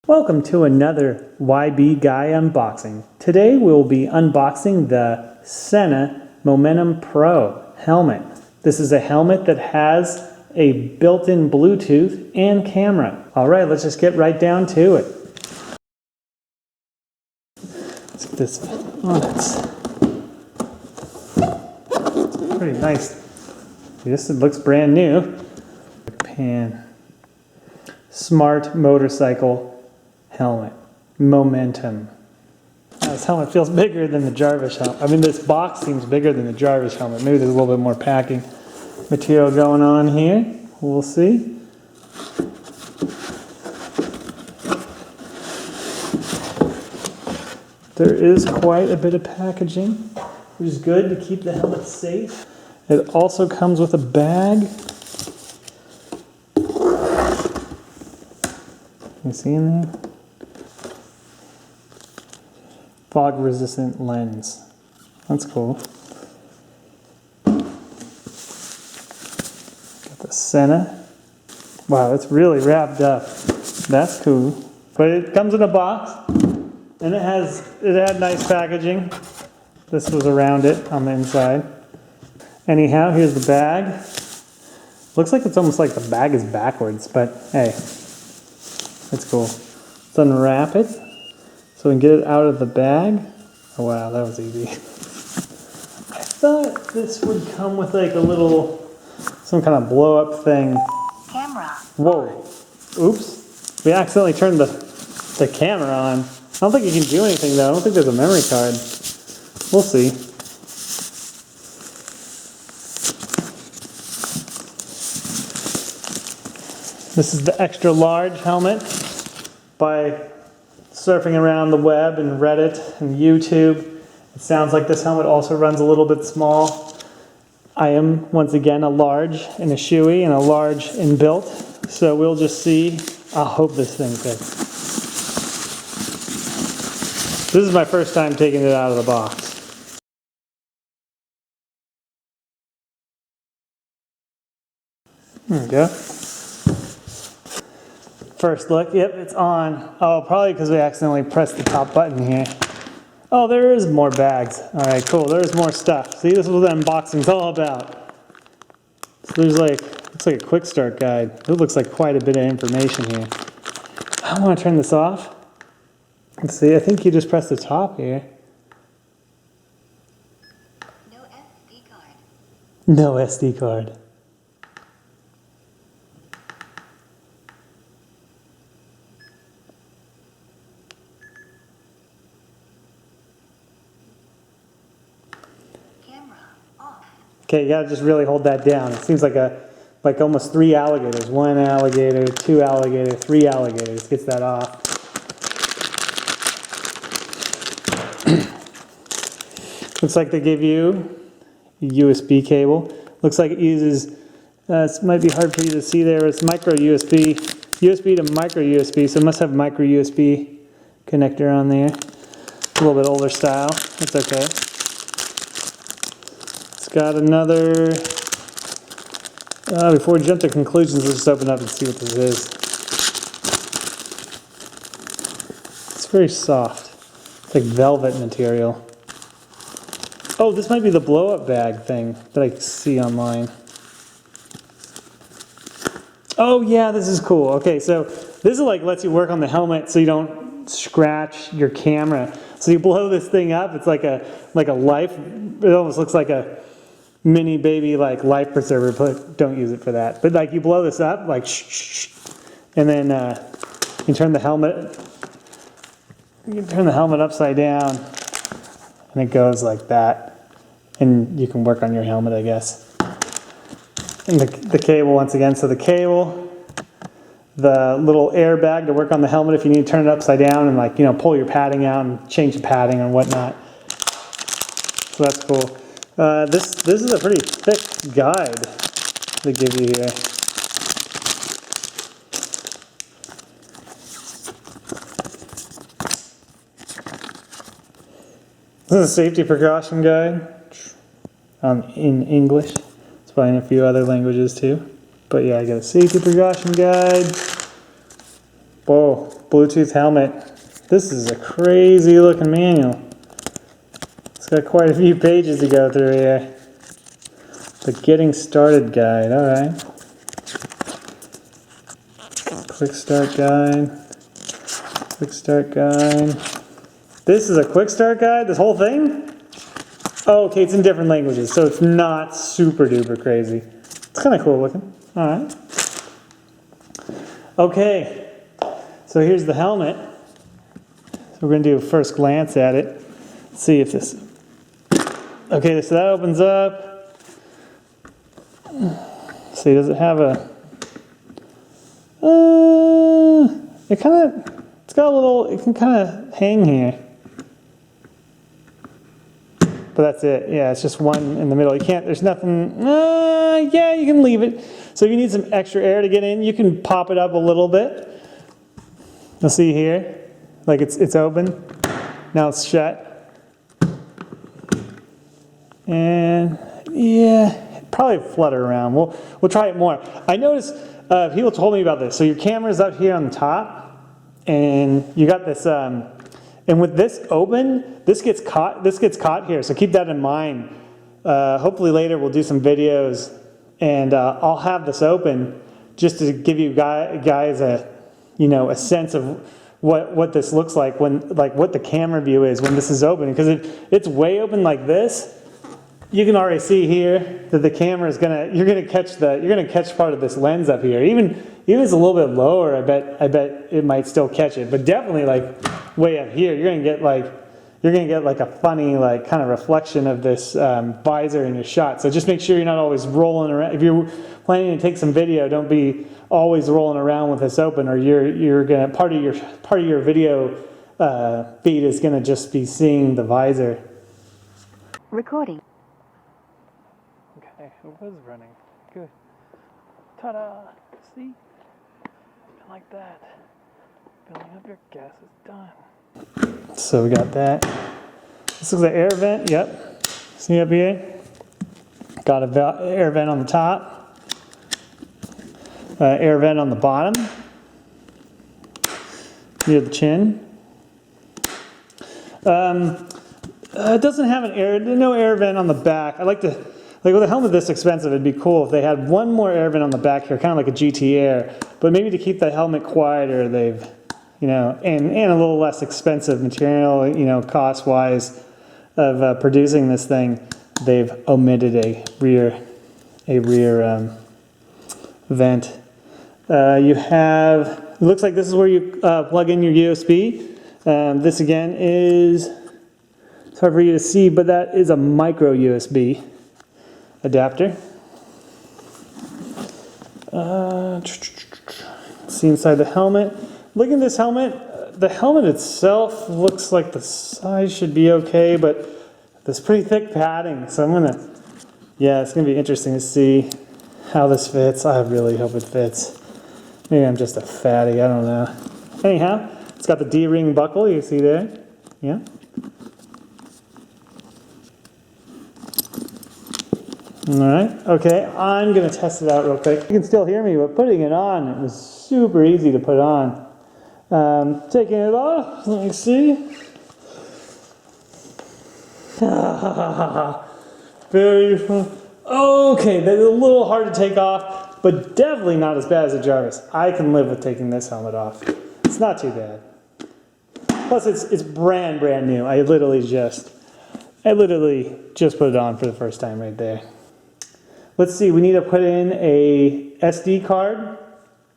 Welcome to another YBGuy unboxing. Today we'll be unboxing the Sena Momentum Pro helmet. This is a helmet that has a built-in Bluetooth and camera. Alright, let's just get right down to it. Let's get this on. It's pretty nice. This looks brand new. Pan. Smart motorcycle helmet. Momentum. Now, this helmet feels bigger than the Jarvis helmet. I mean, this box seems bigger than the Jarvis helmet. Maybe there's a little bit more packing material going on here. We'll see. There is quite a bit of packaging, which is good to keep the helmet safe. It also comes with a bag. You see in there? Fog resistant lens. That's cool. Got the Sena. Wow, it's really wrapped up. That's cool. But it comes in a box and it had nice packaging. This was around it on the inside. Anyhow, here's the bag. Looks like it's almost like the bag is backwards, but hey, that's cool. Let's unwrap it so we can get it out of the bag. Oh wow, that was easy. I thought this would come with like a little, some kind of blow up thing. Camera. Whoa. Oops. We accidentally turned the camera on. I don't think you can do anything though. I don't think there's a memory card. We'll see. This is the extra large helmet. By surfing around the web and Reddit and YouTube, it sounds like this helmet also runs a little bit small. I am, once again, a large in a shoey and a large in built, so we'll just see. I hope this thing fits. This is my first time taking it out of the box. There we go. First look, yep, it's on. Oh, probably because we accidentally pressed the top button here. Oh, there is more bags. All right, cool, there's more stuff. See, this is what the unboxing's all about. So there's like, looks like a quick start guide. It looks like quite a bit of information here. I want to turn this off. Let's see, I think you just press the top here. No SD card. No SD card. Okay, you gotta just really hold that down. It seems like almost 3 alligators. 1 alligator, 2 alligator, 3 alligators. Gets that off. Looks like they give you a USB cable. Looks like it uses, it might be hard for you to see there, it's micro USB. USB to micro USB, so it must have micro USB connector on there. A little bit older style, that's okay. Got another, before we jump to conclusions, let's just open up and see what this is. It's very soft. It's like velvet material. Oh, this might be the blow-up bag thing that I see online. Oh yeah, this is cool. Okay, so this is like lets you work on the helmet so you don't scratch your camera. So you blow this thing up, it's like a life, it almost looks like a mini baby like life preserver, but don't use it for that. But like you blow this up, like shh, and then you turn the helmet. You can turn the helmet upside down, and it goes like that, and you can work on your helmet, I guess. And the cable once again. So the cable, the little airbag to work on the helmet if you need to turn it upside down and like pull your padding out and change the padding and whatnot. So that's cool. This is a pretty thick guide they give you here. This is a safety precaution guide in English. It's probably in a few other languages too. But yeah, I got a safety precaution guide. Whoa. Bluetooth helmet. This is a crazy looking manual. It's got quite a few pages to go through here. The getting started guide, all right. Quick start guide. Quick start guide. This is a quick start guide, this whole thing? Oh, okay, it's in different languages, so it's not super duper crazy. It's kind of cool looking. All right. Okay, so here's the helmet. So we're going to do a first glance at it. Let's see if this... Okay, so that opens up. See, does it have a... It got a little, it can kind of hang here. But that's it. Yeah, it's just one in the middle. You can't, there's nothing, yeah, you can leave it. So if you need some extra air to get in, you can pop it up a little bit. You'll see here, like it's open. Now it's shut. And yeah, probably flutter around. We'll try it more. I noticed, people told me about this. So your camera's up here on the top, and you got this, and with this open, this gets caught here. So keep that in mind. Hopefully later we'll do some videos, and I'll have this open just to give you guys a sense of what this looks like when, like what the camera view is when this is open. Because if it's way open like this, you can already see here that the camera is you're gonna catch part of this lens up here. Even if it's a little bit lower, I bet it might still catch it. But definitely like way up here, you're gonna get like a funny like kind of reflection of this visor in your shot. So just make sure you're not always rolling around. If you're planning to take some video, don't be always rolling around with this open, or you're gonna part of your video feed is gonna just be seeing the visor. Recording. Okay, it was running. Good. Ta-da! See? Like that. Filling up your gas is done. So we got that. This is the air vent. Yep. See up here? Got a air vent on the top. Air vent on the bottom. Near the chin. It doesn't have no air vent on the back. Like with a helmet this expensive, it'd be cool if they had one more air vent on the back here, kind of like a GT Air. But maybe to keep the helmet quieter, they've, and a little less expensive material, cost-wise of producing this thing, they've omitted a rear vent. You have, it looks like this is where you plug in your USB. This again is, it's hard for you to see, but that is a micro USB adapter. See inside the helmet. Look at this helmet. The helmet itself looks like the size should be okay, but there's pretty thick padding. So it's gonna be interesting to see how this fits. I really hope it fits. Maybe I'm just a fatty, I don't know. Anyhow, it's got the D-ring buckle, you see there. Yeah. All right, okay, I'm gonna test it out real quick. You can still hear me, but putting it on, it was super easy to put on. Taking it off, let me see. Very fun. Okay, that's a little hard to take off, but definitely not as bad as a Jarvis. I can live with taking this helmet off. It's not too bad. Plus, it's brand new. I literally just put it on for the first time right there. Let's see, we need to put in a SD card.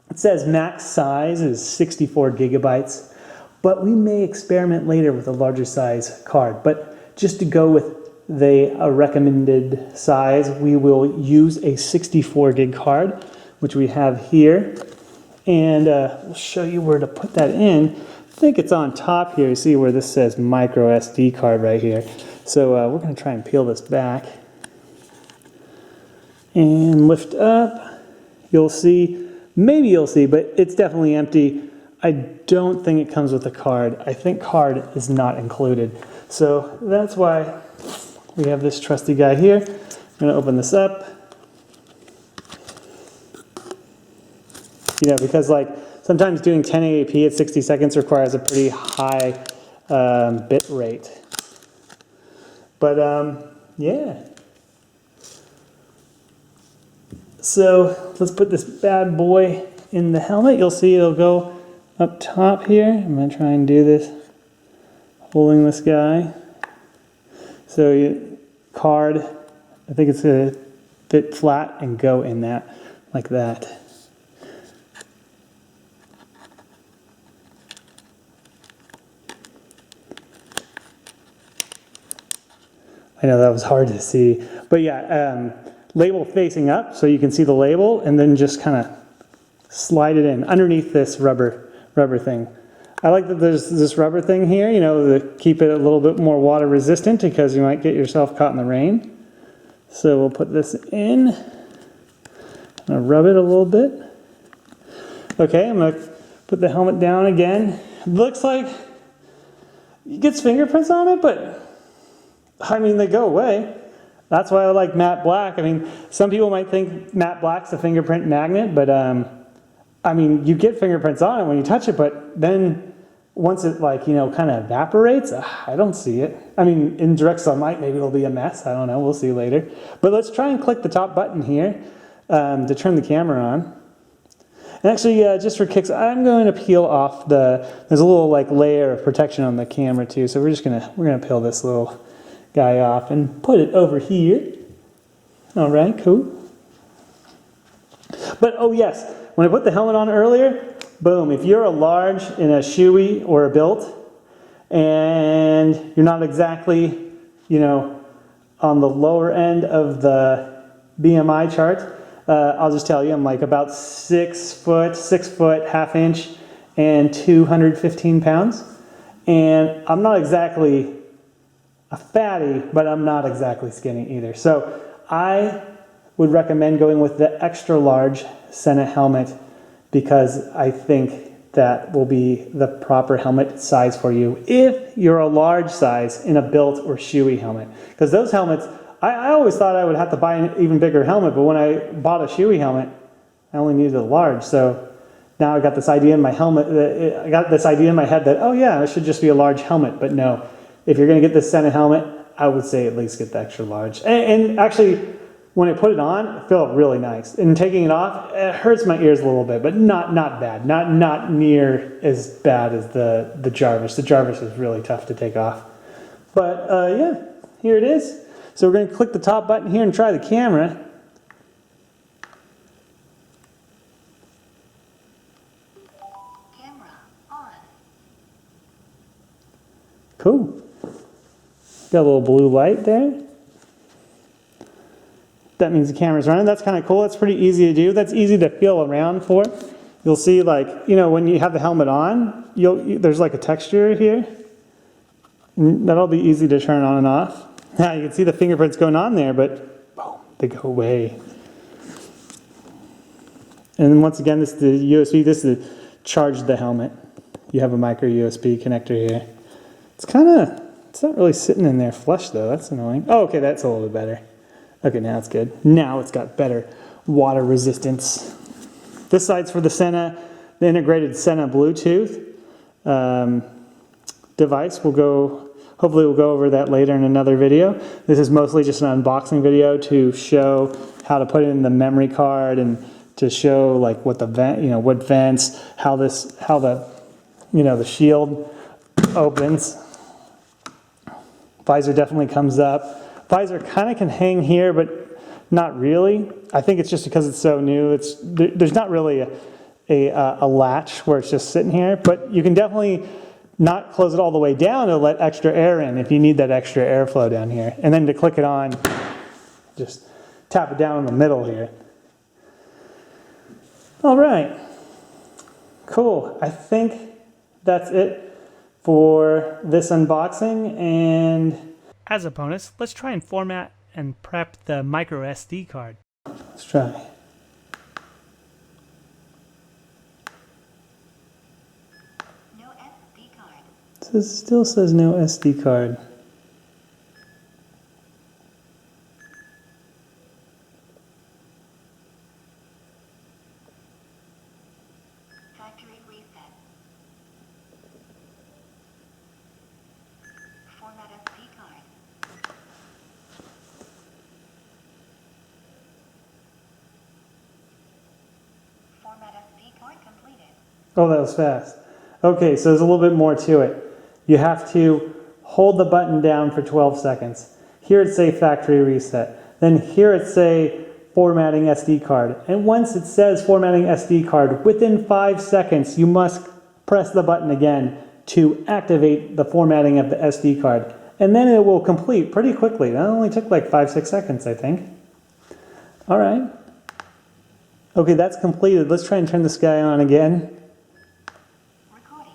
It says max size is 64 gigabytes, but we may experiment later with a larger size card. But just to go with the recommended size, we will use a 64 gig card, which we have here. And we'll show you where to put that in. I think it's on top here. You see where this says micro SD card right here. So we're going to try and peel this back. And lift up. You'll see, maybe you'll see, but it's definitely empty. I don't think it comes with a card. I think card is not included. So that's why we have this trusty guy here. I'm going to open this up. Because like sometimes doing 1080p at 60 seconds requires a pretty high bit rate. But yeah. So let's put this bad boy in the helmet. You'll see it'll go up top here. I'm going to try and do this holding this guy. So you card, I think it's going to fit flat and go in that like that. I know that was hard to see, but yeah, label facing up so you can see the label, and then just kind of slide it in underneath this rubber thing. I like that there's this rubber thing here, you know, to keep it a little bit more water resistant because you might get yourself caught in the rain. So we'll put this in. I'm gonna rub it a little bit. Okay, I'm gonna put the helmet down again. It looks like it gets fingerprints on it, but I mean, they go away. That's why I like matte black. I mean, some people might think matte black's a fingerprint magnet, but I mean, you get fingerprints on it when you touch it, but then once it, like, you know, kind of evaporates, I don't see it. I mean, in direct sunlight, maybe it'll be a mess. I don't know. We'll see later. But let's try and click the top button here to turn the camera on. And actually, just for kicks, I'm going to peel off there's a little like layer of protection on the camera too. So we're gonna peel this little guy off and put it over here. All right, cool. But oh yes, when I put the helmet on earlier, boom, if you're a large in a shoey or a built and you're not exactly, you know, on the lower end of the BMI chart, I'll just tell you, I'm like about 6 foot, half inch, and 215 pounds. And I'm not exactly a fatty, but I'm not exactly skinny either. So I would recommend going with the extra large Sena helmet because I think that will be the proper helmet size for you if you're a large size in a built or shoey helmet. Because those helmets, I always thought I would have to buy an even bigger helmet, but when I bought a shoey helmet, I only needed a large. So now I got this idea in my helmet, I got this idea in my head that, oh yeah, it should just be a large helmet, but no. If you're going to get this Sena helmet, I would say at least get the extra large. And actually, when I put it on, it felt really nice. And taking it off, it hurts my ears a little bit, but not bad. Not near as bad as the Jarvis. The Jarvis is really tough to take off. But yeah, here it is. So we're going to click the top button here and try the camera. Camera on. Cool. Got a little blue light there. That means the camera's running. That's kind of cool. That's pretty easy to do. That's easy to feel around for. You'll see, like, you know, when you have the helmet on, there's like a texture here. That'll be easy to turn on and off. Now you can see the fingerprints going on there, but boom, they go away. And then once again, this is the USB. This is to charge the helmet. You have a micro USB connector here. It's not really sitting in there flush though. That's annoying. Oh, okay, that's a little bit better. Okay, now it's good. Now it's got better water resistance. This side's for the Sena, the integrated Sena Bluetooth device. Hopefully we'll go over that later in another video. This is mostly just an unboxing video to show how to put in the memory card and to show like what the vent, what vents, how the shield opens. Visor definitely comes up. Visor kind of can hang here, but not really. I think it's just because it's so new. There's not really a latch where it's just sitting here, but you can definitely not close it all the way down to let extra air in if you need that extra airflow down here. And then to click it on, just tap it down in the middle here. All right, cool. I think that's it for this unboxing. And as a bonus, let's try and format and prep the micro SD card. Let's try. No SD card. It still says no SD card. Factory Oh, that was fast. Okay, so there's a little bit more to it. You have to hold the button down for 12 seconds. Here it say factory reset. Then here it say formatting SD card. And once it says formatting SD card, within 5 seconds you must press the button again to activate the formatting of the SD card. And then it will complete pretty quickly. That only took like 5-6 seconds, I think. All right. Okay, that's completed. Let's try and turn this guy on again. Recording.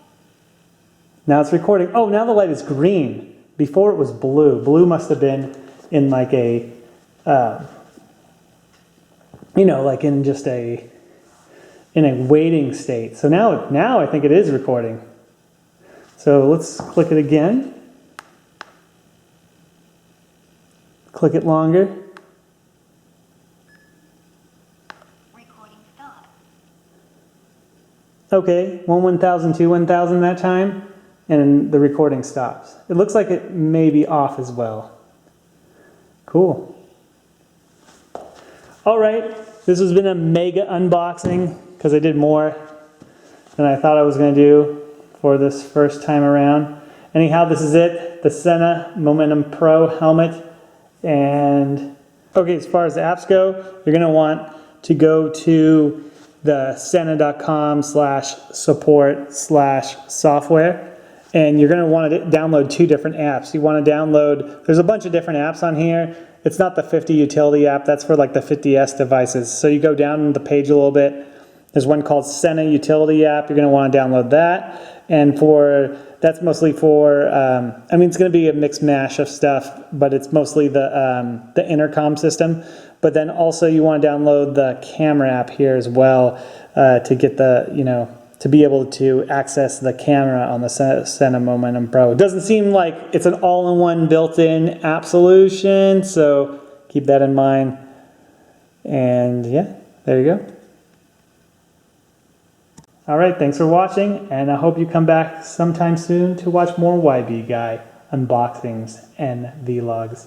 Now it's recording. Oh, now the light is green. Before it was blue. Blue must have been in like a, like in just in a waiting state. So now I think it is recording. So let's click it again. Click it longer. Recording stop. Okay, 1,000, 1,000 that time, and the recording stops. It looks like it may be off as well. Cool. All right, this has been a mega unboxing because I did more than I thought I was going to do for this first time around. Anyhow, this is it, the Sena Momentum Pro helmet. And okay, as far as the apps go, you're going to want to go to the sena.com/support/software, and you're going to want to download 2 different apps. You want to download, there's a bunch of different apps on here. It's not the 50 utility app, that's for like the 50S devices. So you go down the page a little bit. There's one called Sena Utility App. You're going to want to download that. And that's mostly for, it's going to be a mixed mash of stuff, but it's mostly the intercom system. But then also you want to download the camera app here as well to get to be able to access the camera on the Sena Momentum Pro. It doesn't seem like it's an all-in-one built-in app solution, so keep that in mind. And yeah, there you go. All right, thanks for watching, and I hope you come back sometime soon to watch more YBGuy unboxings and vlogs.